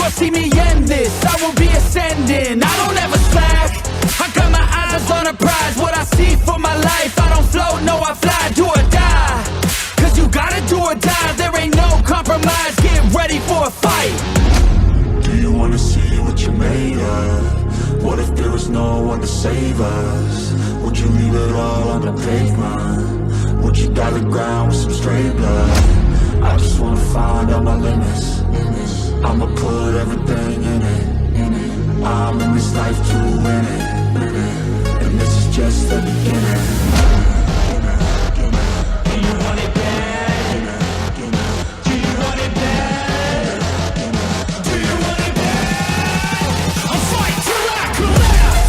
never see me end this. I will be ascending, I don't ever slack. I got my eyes on a prize, what I see for my life. I don't float, no I fly, do or die. Cause you gotta do or die, there ain't no compromise. Get ready for a fight. Do you wanna see what you're made of? What if there was no one to save us? Would you leave it all on the pavement? Would you die the ground with some straight blood? I just wanna find out my limits. I'ma put everything in it. I'm in this life to win it. And this is just the beginning. Do you want it bad? Do you want it bad? Do you want it bad? I'll fight till I collapse.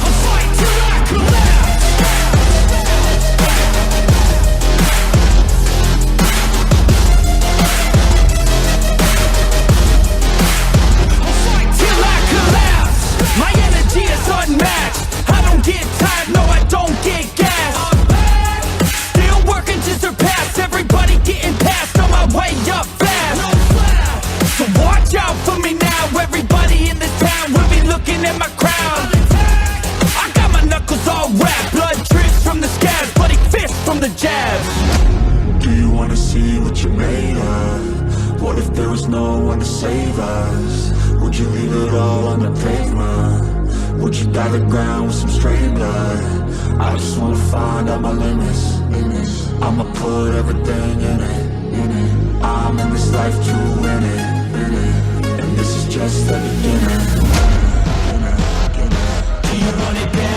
I'll fight till I collapse. I'll fight till I collapse. My energy is unmatched. I don't get tired, no I don't get gas. Still working to surpass everybody getting past on my way up fast. So watch out for me now, everybody in this town will be looking at my crown. I got my knuckles all wrapped, blood drips from the scabs, bloody fists from the jabs. Do you wanna see what you're made of? What if there was no one to save us? Would you leave it all on the pavement? Would you die the ground with some straight blood? I just wanna find out my limits. I'ma put everything in it. I'm in this life to win it. And this is just the beginning. Do you want it bad?